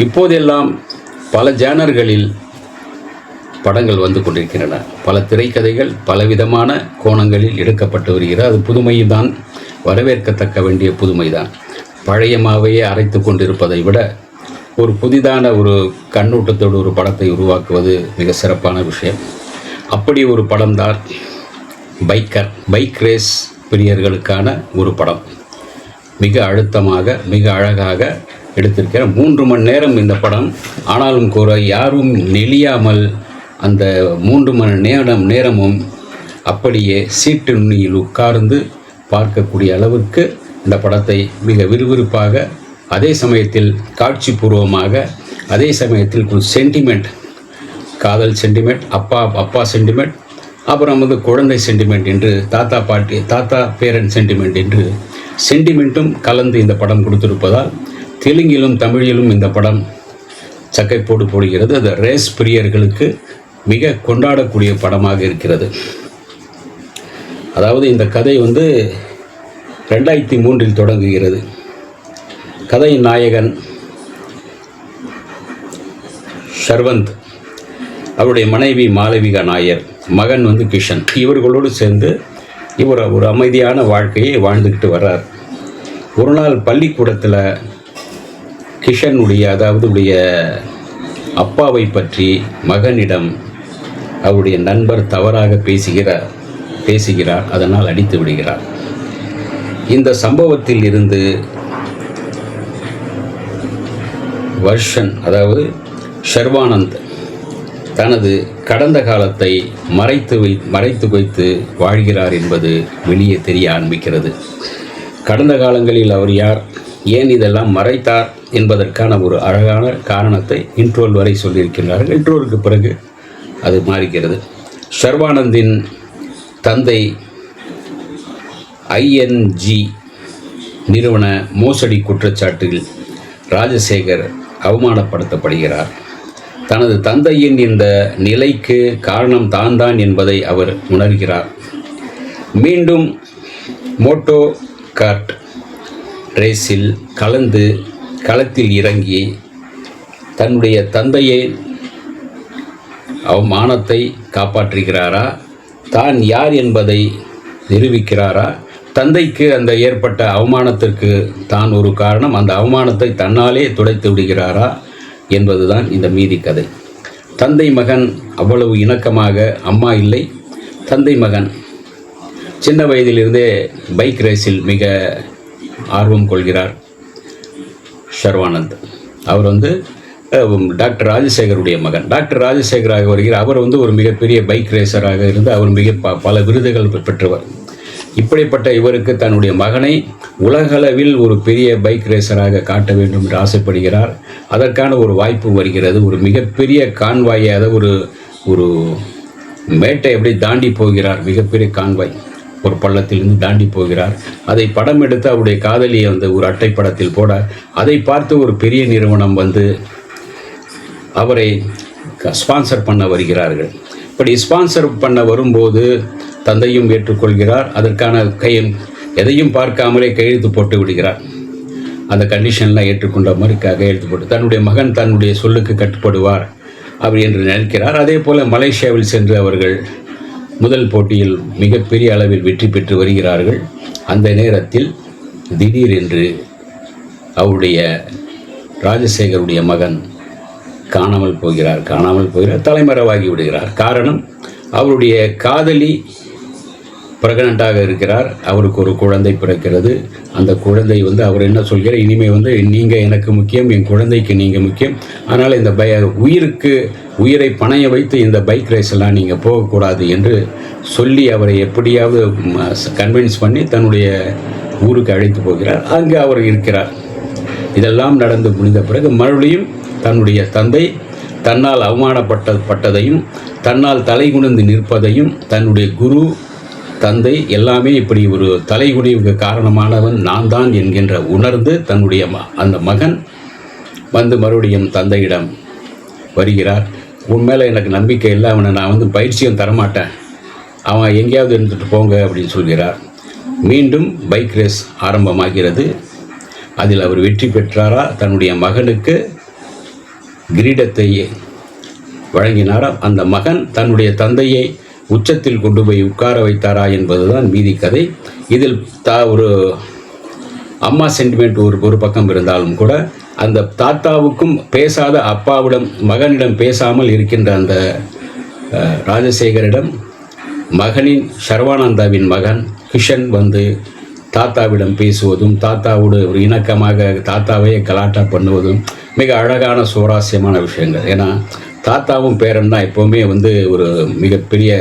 இப்போதெல்லாம் பல ஜேனர்களில் படங்கள் வந்து கொண்டிருக்கின்றன. பல திரைக்கதைகள் பலவிதமான கோணங்களில் எடுக்கப்பட்டு வருகிறது. அது புதுமைதான், வரவேற்கத்தக்க வேண்டிய புதுமைதான். பழையமாவையே அரைத்து கொண்டிருப்பதை விட ஒரு புதிதான ஒரு கண்ணோட்டத்தோடு ஒரு படத்தை உருவாக்குவது மிக சிறப்பான விஷயம். அப்படி ஒரு படம்தான் பைக் ரேஸ் பிரியர்களுக்கான ஒரு படம். மிக அழுத்தமாக மிக அழகாக எடுத்திருக்கிற 3 மணி நேரம் இந்த படம். ஆனாலும் கூட யாரும் நெளியாமல் அந்த 3 மணி நேரமும் அப்படியே சீட்டு நுனியில் உட்கார்ந்து பார்க்கக்கூடிய அளவுக்கு இந்த படத்தை மிக விறுவிறுப்பாக, அதே சமயத்தில் காட்சிபூர்வமாக, அதே சமயத்தில் ஒரு சென்டிமெண்ட், காதல் சென்டிமெண்ட், அப்பா சென்டிமெண்ட், அப்புறம் குழந்தை சென்டிமெண்ட் என்று, தாத்தா பேரண்ட் சென்டிமெண்ட் என்று சென்டிமெண்ட்டும் கலந்து இந்த படம் கொடுத்திருப்பதால் தெலுங்கிலும் தமிழிலும் இந்த படம் சக்கைப்போடு போடுகிறது. அது ரேஸ் பிரியர்களுக்கு மிக கொண்டாடக்கூடிய படமாக இருக்கிறது. அதாவது இந்த கதை 2003 தொடங்குகிறது. கதையின் நாயகன் ஷர்வந்த், அவருடைய மனைவி மாளவிகா நாயர், மகன் கிஷன், இவர்களோடு சேர்ந்து இவர் ஒரு அமைதியான வாழ்க்கையை வாழ்ந்துக்கிட்டு வர்றார். ஒரு நாள் பள்ளிக்கூடத்தில் கிஷனுடைய அப்பாவை பற்றி மகனிடம் அவருடைய நண்பர் தவறாக பேசுகிறார். அதனால் அடித்து விடுகிறார். இந்த சம்பவத்தில் இருந்து வர்ஷன், ஷர்வானந்த் தனது கடந்த காலத்தை மறைத்து வைத்து வாழ்கிறார் என்பது வெளியே தெரிய ஆரம்பிக்கிறது. கடந்த காலங்களில் அவர் யார், ஏன் இதெல்லாம் மறைத்தார் என்பதற்கான ஒரு அழகான காரணத்தை இன்ட்ரோல் வரை சொல்லியிருக்கிறார்கள். இன்ட்ரோலுக்கு பிறகு அது மாறுகிறது. ஷர்வானந்தின் தந்தை ING நிறுவன மோசடி குற்றச்சாட்டில் ராஜசேகர் அவமானப்படுத்தப்படுகிறார். தனது தந்தையின் இந்த நிலைக்கு காரணம் தான் என்பதை அவர் உணர்கிறார். மீண்டும் மோட்டோ கார்ட் ரேஸில் கலந்து களத்தில் இறங்கி தன்னுடைய தந்தையை அவமானத்தை காப்பாற்றுகிறாரா, தான் யார் என்பதை நிரூபிக்கிறாரா, தந்தைக்கு அந்த ஏற்பட்ட அவமானத்திற்கு தான் ஒரு காரணம், அந்த அவமானத்தை தன்னாலே துடைத்து விடுகிறாரா என்பதுதான் இந்த மீதி கதை. தந்தை மகன் அவ்வளவு இணக்கமாக, அம்மா இல்லை, தந்தை மகன் சின்ன வயதிலிருந்தே பைக் ரேஸில் மிக ஆர்வம் கொள்கிறார். ஷர்வானந்த் அவர் டாக்டர் ராஜசேகருடைய மகன். டாக்டர் ராஜசேகராக வருகிறார். அவர் ஒரு மிகப்பெரிய பைக் ரேசராக இருந்து அவர் மிக பல விருதுகள் பெற்றவர். இப்படிப்பட்ட இவருக்கு தன்னுடைய மகனை உலகளவில் ஒரு பெரிய பைக் ரேசராக காட்ட வேண்டும் என்று ஆசைப்படுகிறார். அதற்கான ஒரு வாய்ப்பு வருகிறது. ஒரு மிகப்பெரிய கான்வாயை, ஒரு மேட்டை எப்படி தாண்டி போகிறார், மிகப்பெரிய கான்வாய் ஒரு பள்ளத்திலிருந்து தாண்டி போகிறார். அதை படம் எடுத்து அவருடைய காதலியை ஒரு அட்டைப்படத்தில் போட, அதை பார்த்து ஒரு பெரிய நிறுவனம் அவரை ஸ்பான்சர் பண்ண வருகிறார்கள். இப்படி ஸ்பான்சர் பண்ண வரும்போது தந்தையும் ஏற்றுக்கொள்கிறார். அதற்கான எதையும் பார்க்காமலே கையெழுத்து போட்டு விடுகிறார். அந்த கண்டிஷன்லாம் ஏற்றுக்கொண்ட மாதிரி கையெழுத்து போட்டு தன்னுடைய மகன் தன்னுடைய சொல்லுக்கு கட்டுப்படுவார் அப்படி என்று நினைக்கிறார். அதே போல் மலேசியாவில் சென்று அவர்கள் முதல் போட்டியில் மிகப்பெரிய அளவில் வெற்றி பெற்று வருகிறார்கள். அந்த நேரத்தில் திடீரென்று அவருடைய ராஜசேகருடைய மகன் காணாமல் போகிறார். தலைமறைவாகி விடுகிறார். காரணம், அவருடைய காதலி பிரெக்னண்ட்டாக இருக்கிறார். அவருக்கு ஒரு குழந்தை பிறக்கிறது. அந்த குழந்தை அவர் என்ன சொல்கிறார், இனிமேல் நீங்கள் எனக்கு முக்கியம், என் குழந்தைக்கு நீங்கள் முக்கியம், அதனால் இந்த உயிரை பணைய வைத்து இந்த பைக் ரேஸ் எல்லாம் நீங்கள் போகக்கூடாது என்று சொல்லி அவரை எப்படியாவது கன்வின்ஸ் பண்ணி தன்னுடைய ஊருக்கு அழைத்து போகிறார். அங்கு அவர் இருக்கிறார். இதெல்லாம் நடந்து முடிந்த பிறகு மறுபடியும் தன்னுடைய தந்தை தன்னால் அவமானப்பட்டதையும், தன்னால் தலைகுனிந்து நிற்பதையும், தன்னுடைய குரு தந்தை எல்லாமே இப்படி ஒரு தலைகுனிவுக்கு காரணமானவன் நான் தான் என்கின்ற உணர்ந்து தன்னுடைய அந்த மகன் மறுபடியும் தந்தையிடம் வருகிறார். உண்மையில எனக்கு நம்பிக்கை இல்லை, அவனை நான் பயிற்சியும் தரமாட்டேன், அவன் எங்கேயாவது இருந்துட்டு போங்க அப்படின்னு சொல்கிறார். மீண்டும் பைக் ரேஸ் ஆரம்பமாகிறது. அதில் அவர் வெற்றி பெற்றாரா, தன்னுடைய மகனுக்கு கிரீடத்தை வழங்கினாராம். அந்த மகன் தன்னுடைய தந்தையை உச்சத்தில் கொண்டு போய் உட்கார வைத்தாரா என்பதுதான் மீதி கதை. இதில் ஒரு அம்மா சென்டிமெண்ட் ஒரு பக்கம் இருந்தாலும் கூட அந்த தாத்தாவுக்கும் பேசாத அப்பாவிடம் மகனிடம் பேசாமல் இருக்கின்ற அந்த ராஜசேகரிடம் மகனின் சர்வானந்தாவின் மகன் கிஷன் வந்து தாத்தாவிடம் பேசுவதும் தாத்தாவோடு ஒரு இணக்கமாக தாத்தாவையே கலாட்டா பண்ணுவதும் மிக அழகான சுவாரஸ்யமான விஷயங்கள். ஏன்னா தாத்தாவும் பேரன் தான் எப்போவுமே வந்து ஒரு மிகப்பெரிய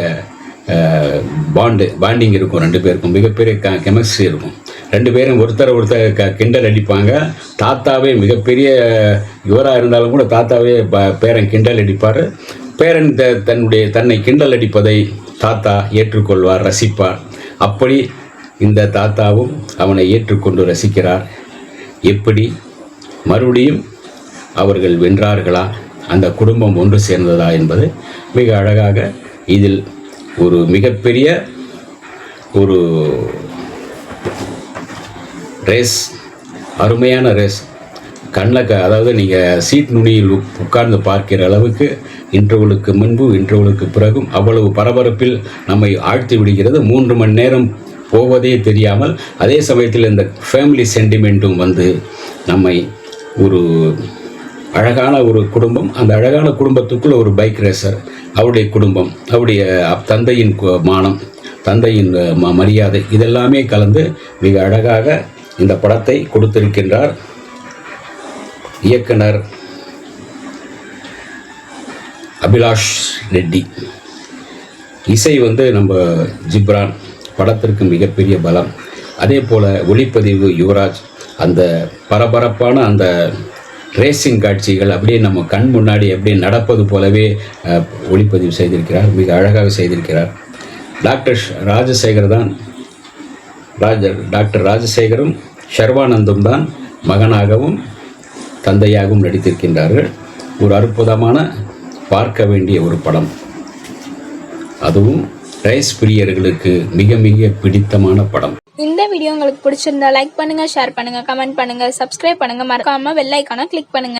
பாண்டிங் இருக்கும். ரெண்டு பேருக்கும் மிகப்பெரிய கெமிஸ்ட்ரி இருக்கும். ரெண்டு பேரும் ஒருத்தர் கிண்டல் அடிப்பாங்க. தாத்தாவே மிகப்பெரிய இவராக இருந்தாலும் கூட தாத்தாவே பேரன் கிண்டல் அடிப்பார். பேரன் தன்னை கிண்டல் அடிப்பதை தாத்தா ஏற்றுக்கொள்வார், ரசிப்பார். அப்படி இந்த தாத்தாவும் அவனை ஏற்றுக்கொண்டு ரசிக்கிறார். எப்படி மறுபடியும் அவர்கள் வென்றார்களா, அந்த குடும்பம் ஒன்று சேர்ந்ததா என்பது மிக அழகாக இதில் ஒரு மிகப்பெரிய ஒரு ரேஸ், அருமையான ரேஸ். அதாவது நீங்கள் சீட் நுனியில் உட்கார்ந்து பார்க்கிற அளவுக்கு இன்டர்வலுக்கு முன்பு இன்டர்வலுக்கு பிறகும் அவ்வளவு பரபரப்பில் நம்மை ஆழ்த்தி விடுகிறது. 3 மணி நேரம் போவதே தெரியாமல், அதே சமயத்தில் இந்த ஃபேமிலி சென்டிமெண்ட்டும் வந்து நம்மை ஒரு அழகான ஒரு குடும்பம், அந்த அழகான குடும்பத்துக்குள்ள ஒரு பைக் ரேசர், அவருடைய குடும்பம், அவருடைய தந்தையின் மானம், தந்தையின் மரியாதை, இதெல்லாமே கலந்து மிக அழகாக இந்த படத்தை கொடுத்திருக்கின்றார் இயக்குனர் அபிலாஷ் ரெட்டி. இசை வந்து நம்ம ஜிப்ரான், படத்திற்கு மிகப்பெரிய பலம். அதே போல் ஒளிப்பதிவு யுவராஜ். அந்த பரபரப்பான அந்த ரேசிங் காட்சிகள் அப்படியே நம்ம கண் முன்னாடி அப்படியே நடப்பது போலவே ஒளிப்பதிவு செய்திருக்கிறார், மிக அழகாக செய்திருக்கிறார். டாக்டர் ராஜசேகரும் சர்வானந்தும் தான் மகனாகவும் தந்தையாகவும் நடித்திருக்கின்றார்கள். ஒரு அற்புதமான பார்க்க வேண்டிய ஒரு படம். அதுவும் ரேஸ் பிரியர்களுக்கு மிக மிக பிடித்தமான படம். இந்த வீடியோ உங்களுக்கு பிடிச்சிருந்தா லைக் பண்ணுங்க, ஷேர் பண்ணுங்க, கமெண்ட் பண்ணுங்க, சப்ஸ்கிரைப் பண்ணுங்க, மறக்காம பெல் ஐகானை கிளிக் பண்ணுங்க.